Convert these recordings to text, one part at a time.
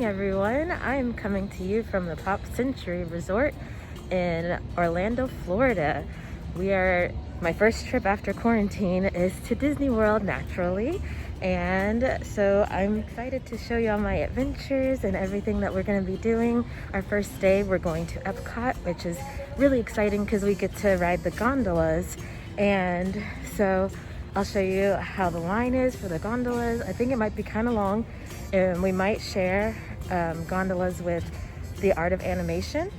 everyone, I'm coming to you from the Pop Century Resort in Orlando, Florida. My first trip after quarantine is to Disney World naturally, and so I'm excited to show you all my adventures and everything that we're going to be doing. Our first day we're going to Epcot, which is really exciting because we get to ride the gondolas, and so I'll show you how the line is for the gondolas. I think it might be kind of long, and we might share gondolas with the Art of Animation.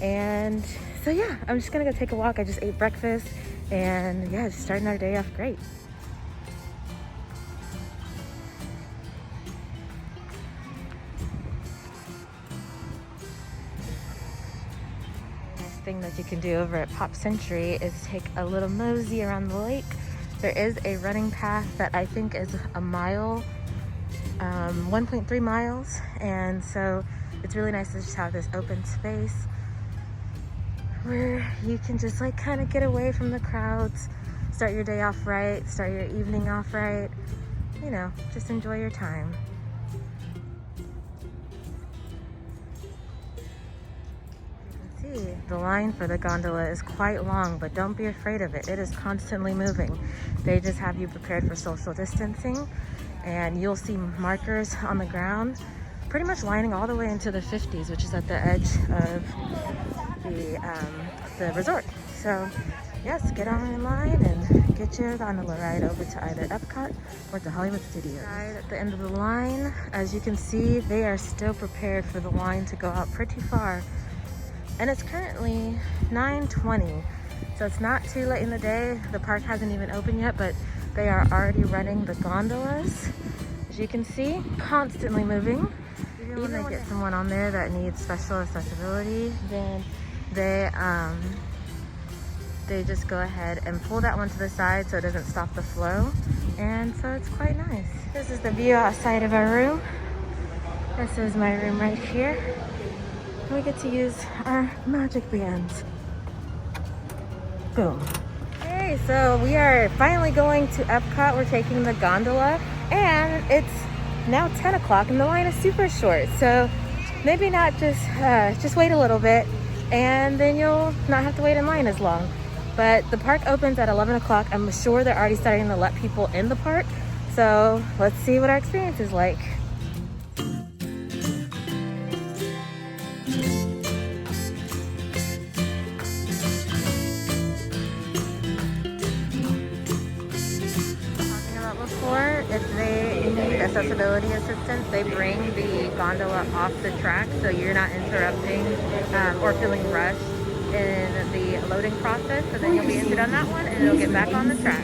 And so yeah, I'm just gonna go take a walk. I just ate breakfast, and yeah, just starting our day off great. Nice thing that you can do over at Pop Century is take a little mosey around the lake. There is a running path that I think is a mile, 1.3 miles, and so it's really nice to just have this open space where you can just like kind of get away from the crowds, start your day off right, start your evening off right, you know, just enjoy your time. The line for the gondola is quite long, but don't be afraid of it. It is constantly moving. They just have you prepared for social distancing, and you'll see markers on the ground pretty much lining all the way into the 50s, which is at the edge of the resort. So yes, get on in line and get your gondola ride over to either Epcot or to Hollywood Studios. Right at the end of the line, as you can see, they are still prepared for the line to go out pretty far. And it's currently 9:20, so it's not too late in the day. The park hasn't even opened yet, but they are already running the gondolas. As you can see, constantly moving. Even when they get someone on there that needs special accessibility, then they just go ahead and pull that one to the side so it doesn't stop the flow. And so it's quite nice. This is the view outside of our room. This is my room right here. We get to use our magic bands. Boom. Okay, so we are finally going to Epcot. We're taking the gondola, and it's now 10 o'clock and the line is super short. So maybe not just wait a little bit, and then you'll not have to wait in line as long. But the park opens at 11 o'clock. I'm sure they're already starting to let people in the park. So let's see what our experience is like. If they need accessibility assistance, they bring the gondola off the track so you're not interrupting or feeling rushed in the loading process. So then you'll be entered on that one and it'll get back on the track.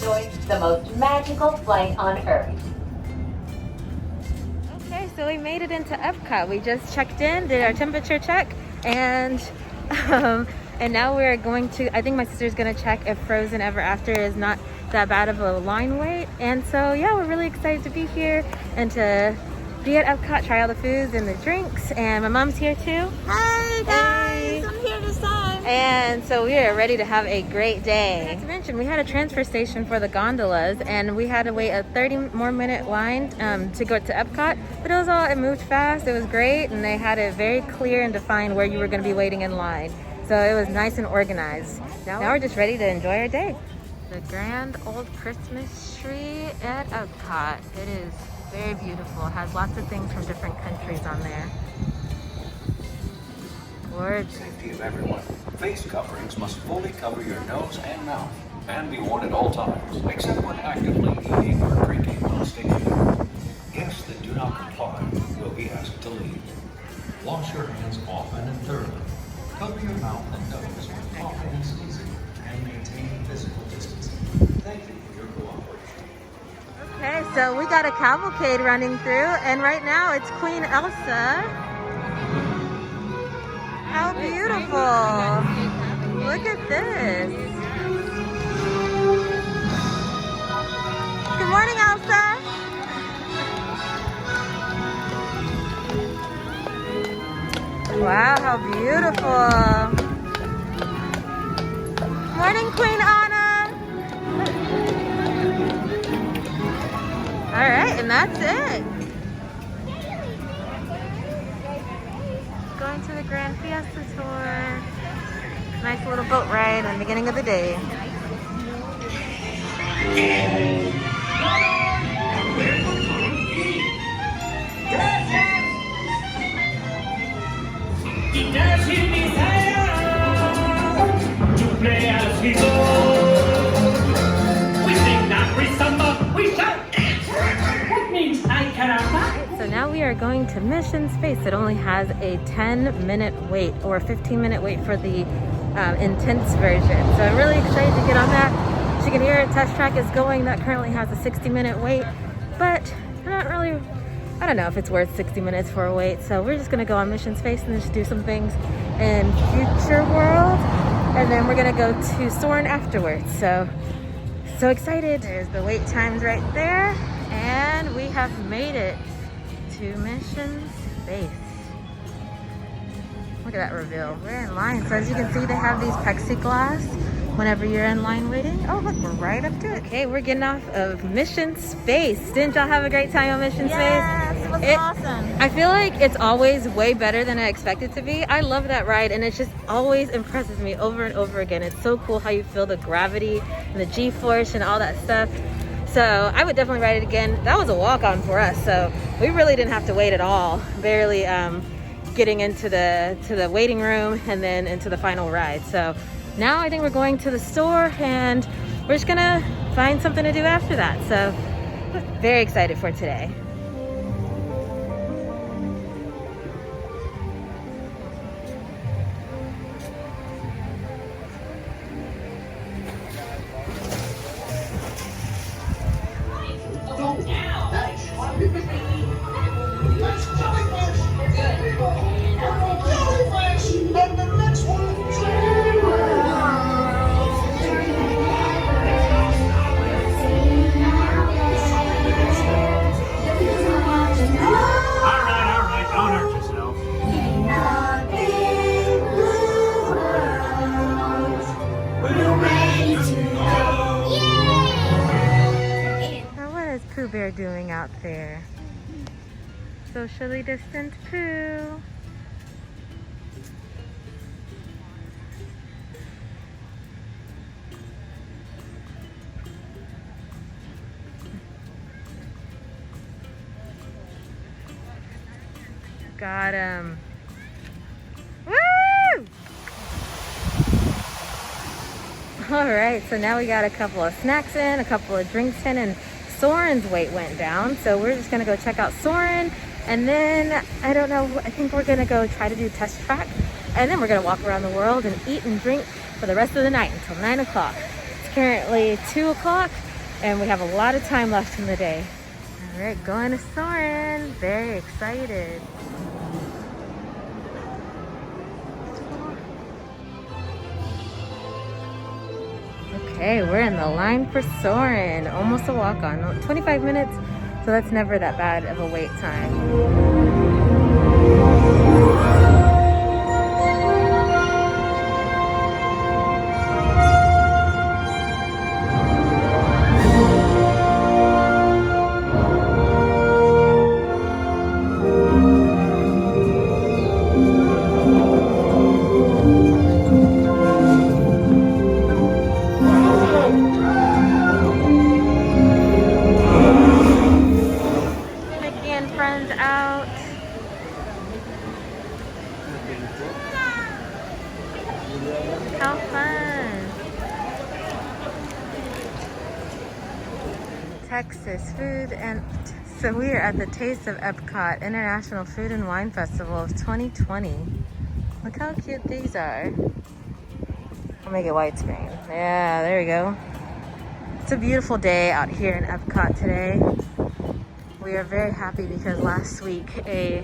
Enjoy the most magical flight on Earth. So we made it into Epcot. We just checked in, did our temperature check, and now we're going to, I think my sister's gonna check if Frozen Ever After is not that bad of a line wait. And so yeah, we're really excited to be here and to be at Epcot, try all the foods and the drinks. And my mom's here too. Hi guys, I'm here this time. And so we are ready to have a great day. Not to mention, we had a transfer station for the gondolas, and we had to wait a 30 more minute line to go to Epcot. But it moved fast, it was great, and they had it very clear and defined where you were gonna be waiting in line. So it was nice and organized. Now we're just ready to enjoy our day. The grand old Christmas tree at Epcot. It is very beautiful. It has lots of things from different countries on there. Gorgeous. Safety of everyone. Face coverings must fully cover your nose and mouth and be worn at all times, except when actively eating or drinking while stationary. Guests that do not comply will be asked to leave. Wash your hands often and thoroughly. Cover your mouth and nose when coughing and sneezing, and maintain physical distancing. Thank you for your cooperation. Okay, so we got a cavalcade running through, and right now it's Queen Elsa. How beautiful! Look at this. Good morning, Elsa. Wow, how beautiful. Morning, Queen Anna. All right, and that's it. Going to the Grand Fiesta Tour. Nice little boat ride in the beginning of the day. So now we are going to Mission Space. It only has a 10-minute wait or a 15-minute wait for the intense version. So I'm really excited to get on that. As you can hear, a test track is going. That currently has a 60-minute wait, but I'm not really, I don't know if it's worth 60 minutes for a wait. So we're just gonna go on Mission Space and just do some things in Future World. And then we're gonna go to Soarin' afterwards. So excited. There's the wait times right there. And we have made it to Mission Space. Look at that reveal. We're in line. So as you can see, they have these plexiglass whenever you're in line waiting. Oh, look, we're right up to it. Okay, we're getting off of Mission Space. Didn't y'all have a great time on Mission Space? Yes, it was awesome. I feel like it's always way better than I expect it to be. I love that ride, and it just always impresses me over and over again. It's so cool how you feel the gravity and the G-force and all that stuff. So I would definitely ride it again. That was a walk-on for us, so we really didn't have to wait at all. Barely getting into the waiting room and then into the final ride. So now I think we're going to the store and we're just gonna find something to do after that. So very excited for today. Bear doing out there? Socially distant Pooh. Got him. Woo! All right, so now we got a couple of snacks in, a couple of drinks in, and Soarin's weight went down, so we're just gonna go check out Soarin', and then I don't know, I think we're gonna go try to do test track, and then we're gonna walk around the world and eat and drink for the rest of the night until 9 o'clock. It's currently 2 o'clock and we have a lot of time left in the day. All right, going to Soarin', very excited. Okay, we're in the line for Soarin', almost a walk-on, 25 minutes, so that's never that bad of a wait time. How fun! Texas food, and so we are at the Taste of Epcot International Food and Wine Festival of 2020. Look how cute these are. I'll make it widescreen. Yeah, there we go. It's a beautiful day out here in Epcot today. We are very happy because last week a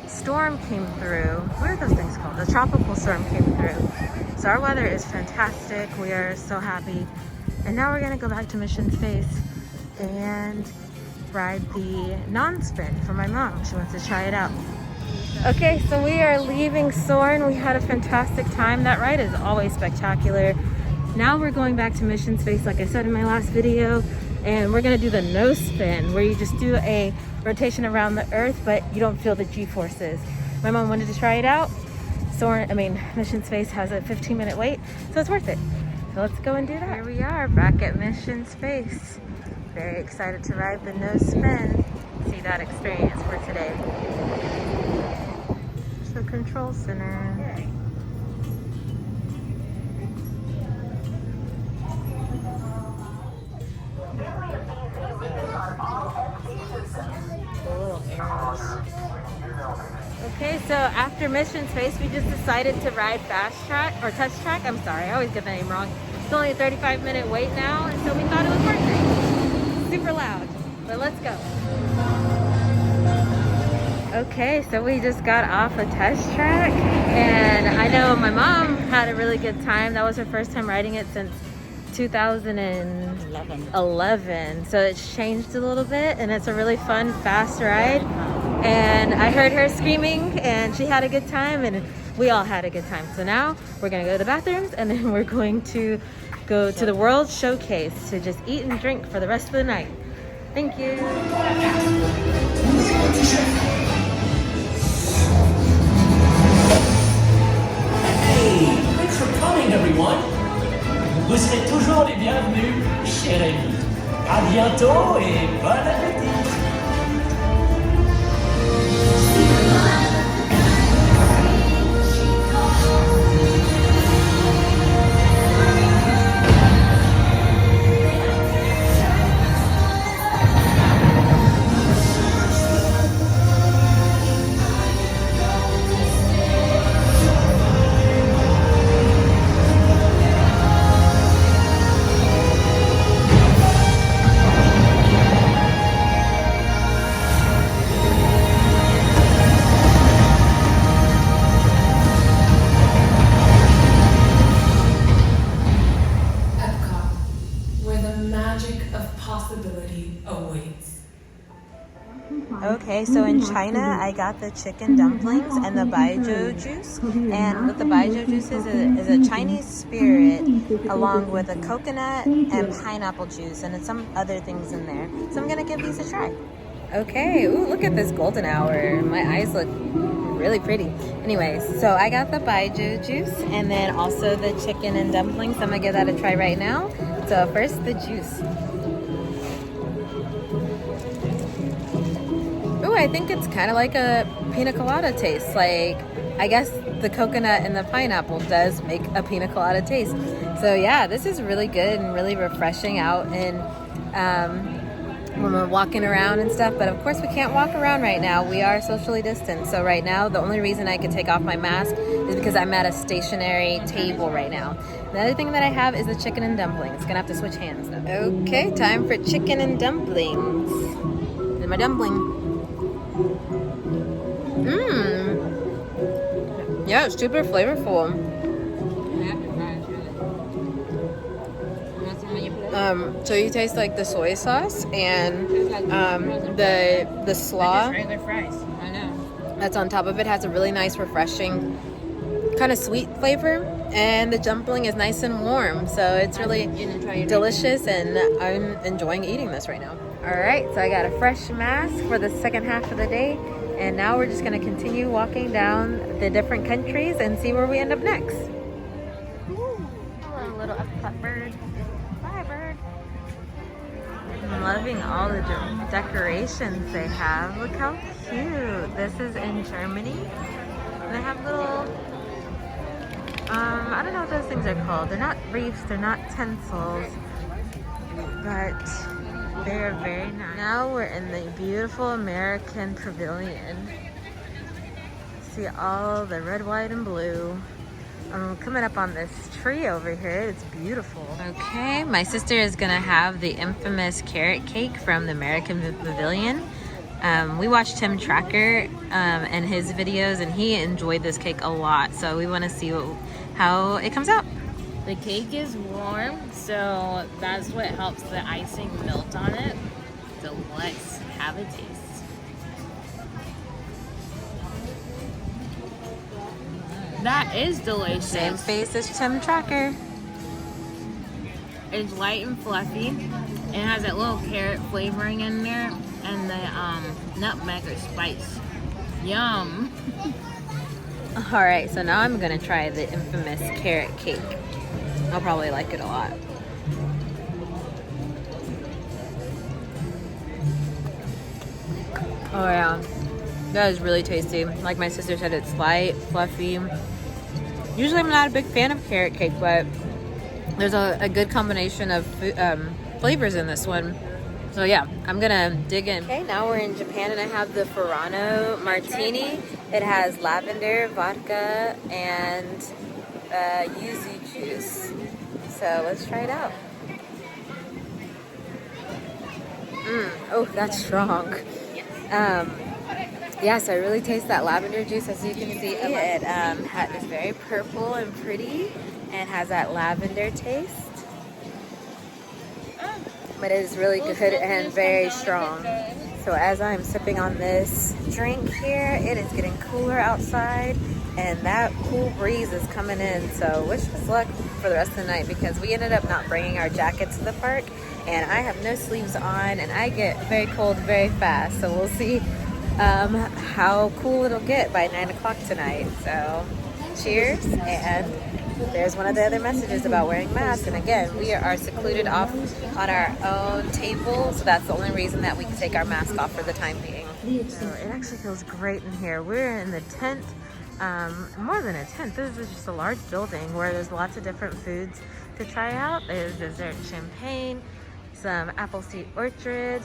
storm came through. What are those things called? A tropical storm came through. So our weather is fantastic. We are so happy. And now we're gonna go back to Mission Space and ride the non-spin for my mom. She wants to try it out. Okay, so we are leaving Soarin'. We had a fantastic time. That ride is always spectacular. Now we're going back to Mission Space, like I said in my last video, and we're gonna do the no spin, where you just do a rotation around the Earth, but you don't feel the G-forces. My mom wanted to try it out. Mission Space has a 15-minute wait, so it's worth it. So let's go and do that. Here we are, back at Mission Space. Very excited to ride the no spin. See that experience for today. It's the control center. Okay, so after Mission Space, we just decided to ride Fast Track, or Touch Track. I'm sorry, I always get the name wrong. It's only a 35-minute wait now, and so we thought it was worth it. Super loud, but let's go. Okay, so we just got off a Touch Track, and I know my mom had a really good time. That was her first time riding it since 2011. So it's changed a little bit, and it's a really fun, fast ride. And I heard her screaming, and she had a good time, and we all had a good time. So now we're gonna go to the bathrooms, and then we're going to go to the World Showcase to just eat and drink for the rest of the night. Thank you. Hey, thanks for coming, everyone. Vous serez toujours les bienvenus chez Rémy. À bientôt et bon appétit. Epcot, where the magic of possibility awaits. Okay, so in China, I got the chicken dumplings and the baijiu juice. And with the baijiu juice is a Chinese spirit along with a coconut and pineapple juice and some other things in there. So I'm gonna give these a try. Okay, ooh, look at this golden hour. My eyes look really pretty. Anyways, so I got the baijiu juice and then also the chicken and dumplings. So I'm gonna give that a try right now. So first, the juice. Ooh, I think it's kind of like a pina colada taste. Like, I guess the coconut and the pineapple does make a pina colada taste. So yeah, this is really good and really refreshing out and when we're walking around and stuff. But of course we can't walk around right now. We are socially distanced. So right now, the only reason I can take off my mask is because I'm at a stationary table right now. The other thing that I have is the chicken and dumplings. Gonna have to switch hands though. Okay, time for chicken and dumplings. And my dumpling. Yeah, it's super flavorful. So you taste like the soy sauce and the slaw that's on top of it has a really nice, refreshing, kind of sweet flavor, and the dumpling is nice and warm. So it's really delicious, and I'm enjoying eating this right now. All right, so I got a fresh mask for the second half of the day. And now we're just going to continue walking down the different countries and see where we end up next. Ooh, hello, little Epcot bird. Bye, bird. I'm loving all the decorations they have. Look how cute. This is in Germany. And they have little, I don't know what those things are called. They're not wreaths, they're not tinsels, but they are very nice. Now we're in the beautiful American Pavilion. See all the red, white, and blue. I'm coming up on this tree over here. It's beautiful. Okay, my sister is gonna have the infamous carrot cake from the American Pavilion. We watched Tim Tracker and his videos, and he enjoyed this cake a lot. So we want to see how it comes out. The cake is warm, so that's what helps the icing melt on it. Delicious. have a taste. That is delicious. Same face as Tim Tracker. It's light and fluffy. It has that little carrot flavoring in there and the nutmeg or spice. Yum. All right, so now I'm gonna try the infamous carrot cake. I'll probably like it a lot. Oh yeah, that is really tasty. Like my sister said, it's light, fluffy. Usually I'm not a big fan of carrot cake, but there's a good combination of flavors in this one. So yeah, I'm gonna dig in. Okay, now we're in Japan and I have the Furano Martini. It has lavender, vodka, and yuzu juice. So let's try it out. Oh, that's strong. Yes, I really taste that lavender juice. As you can see, it is very purple and pretty and has that lavender taste. But it is really good and very strong. So as I'm sipping on this drink here, it is getting cooler outside and that cool breeze is coming in. So wish us luck for the rest of the night because we ended up not bringing our jackets to the park and I have no sleeves on and I get very cold very fast. So we'll see how cool it'll get by 9 o'clock tonight. So cheers. And there's one of the other messages about wearing masks. And again, we are secluded off on our own table. So that's the only reason that we can take our mask off for the time being. So it actually feels great in here. We're in the tent, more than a tent. This is just a large building where there's lots of different foods to try out. There's dessert champagne, some apple seed orchard,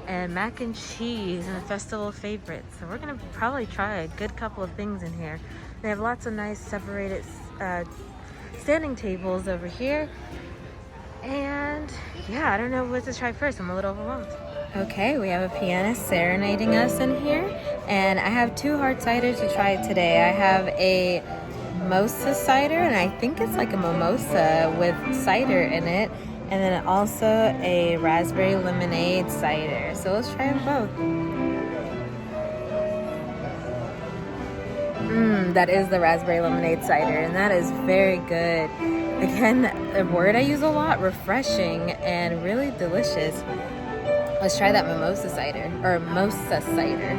and mac and cheese and a festival favorite. So we're gonna probably try a good couple of things in here. They have lots of nice separated standing tables over here. And yeah, I don't know what to try first. I'm a little overwhelmed. Okay, we have a pianist serenading us in here. And I have 2 hard ciders to try today. I have a mimosa cider, and I think it's like a mimosa with cider in it. And then also a raspberry lemonade cider. So let's try them both. That is the raspberry lemonade cider, and that is very good. Again, a word I use a lot, refreshing and really delicious. Let's try that mimosa cider, or mosa cider.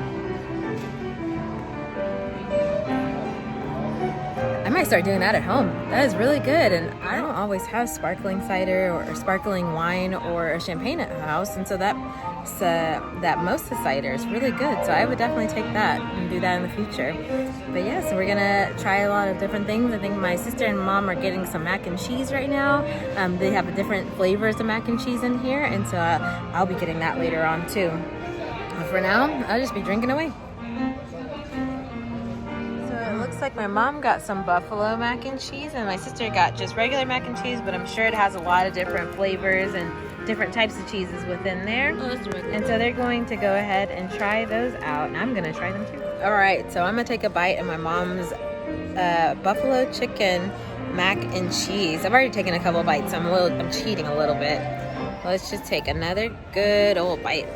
I might start doing that at home. That is really good, and I don't always have sparkling cider or sparkling wine or a champagne at the house, and so that mosa cider is really good. So I would definitely take that and do that in the future. But yeah, so we're gonna try a lot of different things. I think my sister and mom are getting some mac and cheese right now. They have different flavors of mac and cheese in here, and so I'll be getting that later on too. But for now, I'll just be drinking away. Looks like my mom got some buffalo mac and cheese and my sister got just regular mac and cheese, but I'm sure it has a lot of different flavors and different types of cheeses within there. And so they're going to go ahead and try those out, and I'm gonna try them too. All right, so I'm gonna take a bite of my mom's buffalo chicken mac and cheese. I've already taken a couple bites, so I'm cheating a little bit. Let's just take another good old bite.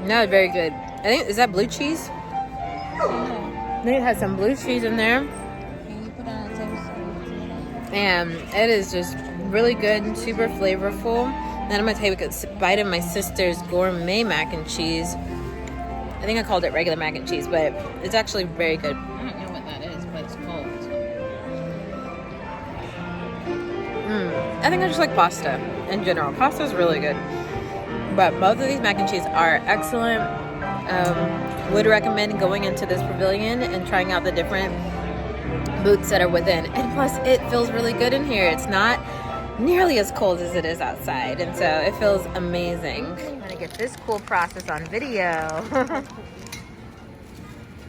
No, very good. I think, is that blue cheese? I think it has some blue cheese in there. And it is just really good and super flavorful. Then I'm gonna take a bite of my sister's gourmet mac and cheese. I think I called it regular mac and cheese, but it's actually very good. I don't know what that is, but it's called. I think I just like pasta in general. Pasta is really good. But both of these mac and cheese are excellent. Would recommend going into this pavilion and trying out the different booths that are within. And plus, it feels really good in here. It's not nearly as cold as it is outside, and so it feels amazing. I'm gonna get this cool process on video.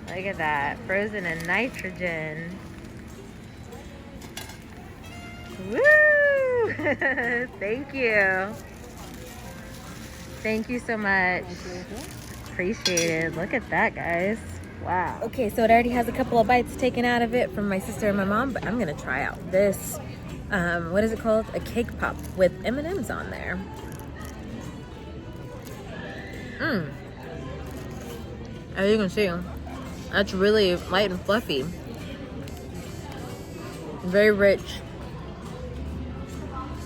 Look at that, frozen in nitrogen. Woo! Thank you. Thank you so much. Appreciate it. Look at that, guys. Wow. Okay, so it already has a couple of bites taken out of it from my sister and my mom, but I'm gonna try out this, what is it called? A cake pop with M&Ms on there. As you can see, that's really light and fluffy. Very rich.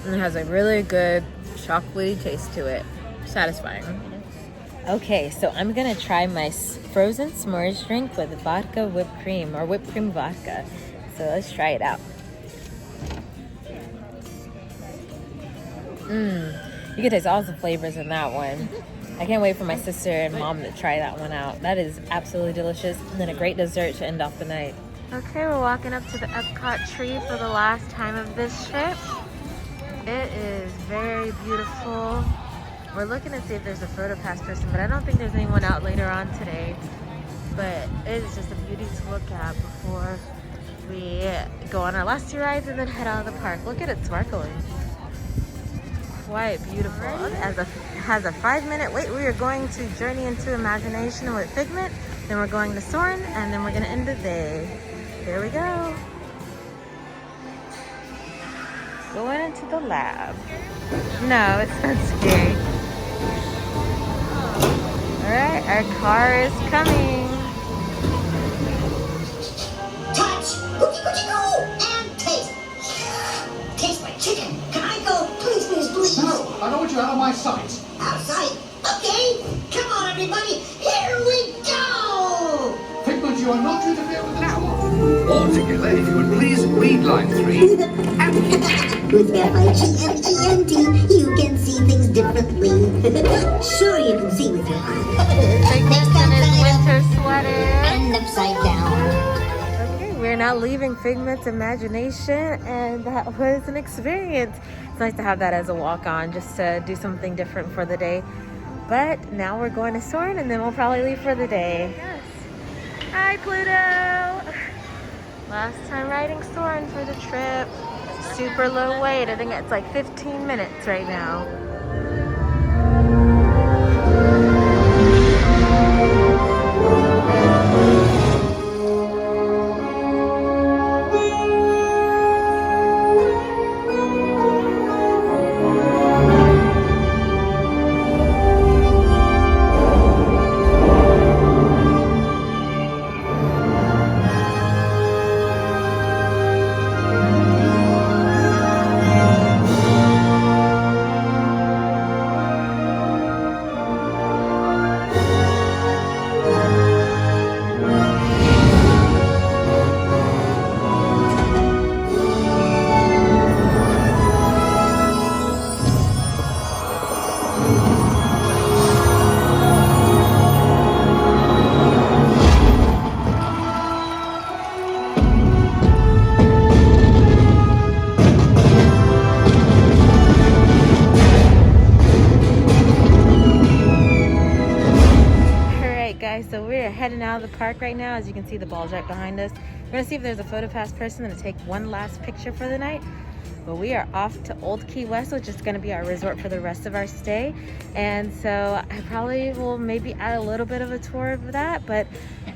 And it has a really good chocolatey taste to it. Satisfying. Okay, so I'm gonna try my frozen s'mores drink with vodka whipped cream, or whipped cream vodka. So let's try it out. You can taste all the flavors in that one. I can't wait for my sister and mom to try that one out. That is absolutely delicious. And then a great dessert to end off the night. Okay, we're walking up to the Epcot tree for the last time of this trip. It is very beautiful. We're looking to see if there's a photo pass person, but I don't think there's anyone out later on today. But it is just a beauty to look at before we go on our last two rides and then head out of the park. Look at it sparkling. Quite beautiful. Has a 5-minute wait. We are going to Journey into Imagination with Figment. Then we're going to Soarin', and then we're going to end the day. Here we go. Going into the lab. No, it's not scary. Alright, our car is coming. Touch! Cookie, cookie, go! And taste! Taste my chicken! Can I go? Please, please, please! No, I don't want you out of my sight. Outside! Okay! Come on, everybody! Here we go! Figment, you are not to interfere with the tour. Altogether, if you would please read line 3. With FIGMENT, you can see things differently. Sure, you can see with your eyes. Figment's in his winter sweater. And upside down. Okay, we're now leaving Figment's imagination, and that was an experience. It's nice to have that as a walk-on, just to do something different for the day. But now we're going to Soarin', and then we'll probably leave for the day. Yes. Hi, Pluto! Last time riding Soarin' for the trip. Super low wait. I think it's like 15 minutes right now. So we're heading out of the park right now. As you can see, the ball's right behind us. We're gonna see if there's a photo pass person to take one last picture for the night. But we are off to Old Key West, which is gonna be our resort for the rest of our stay. And so I probably will maybe add a little bit of a tour of that, but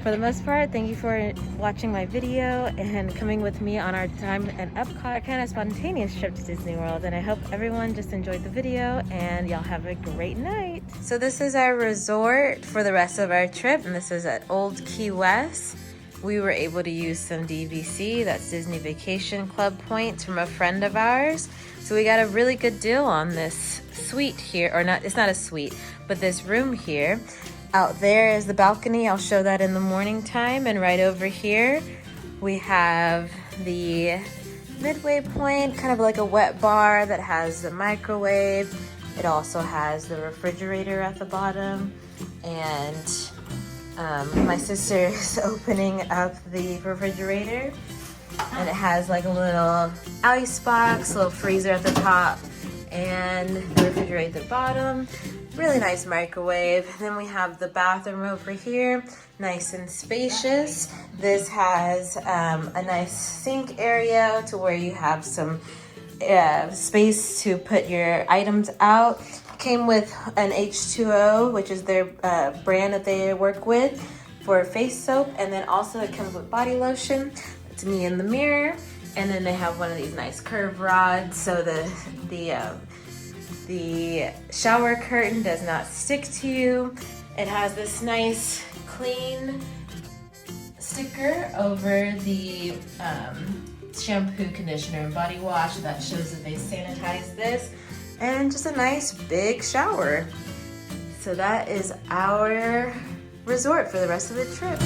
for the most part, thank you for watching my video and coming with me on our time at Epcot. Kind of spontaneous trip to Disney World, and I hope everyone just enjoyed the video and y'all have a great night. So this is our resort for the rest of our trip, and this is at Old Key West. We were able to use some DVC, that's Disney Vacation Club points, from a friend of ours. So we got a really good deal on this suite here, or not, it's not a suite, but this room here. Out there is the balcony. I'll show that in the morning time. And right over here, we have the midway point, kind of like a wet bar that has the microwave. It also has the refrigerator at the bottom. And my sister is opening up the refrigerator. And it has like a little ice box, a little freezer at the top, and the refrigerator at the bottom. Really nice microwave. Then we have the bathroom over here, nice and spacious. This has a nice sink area to where you have some space to put your items out. Came with an H2O, which is their brand that they work with for face soap, and then also it comes with body lotion. It's me in the mirror, and then they have one of these nice curved rods, so the The shower curtain does not stick to you. It has this nice clean sticker over the shampoo, conditioner, and body wash that shows that they sanitized this, and just a nice big shower. So that is our resort for the rest of the trip.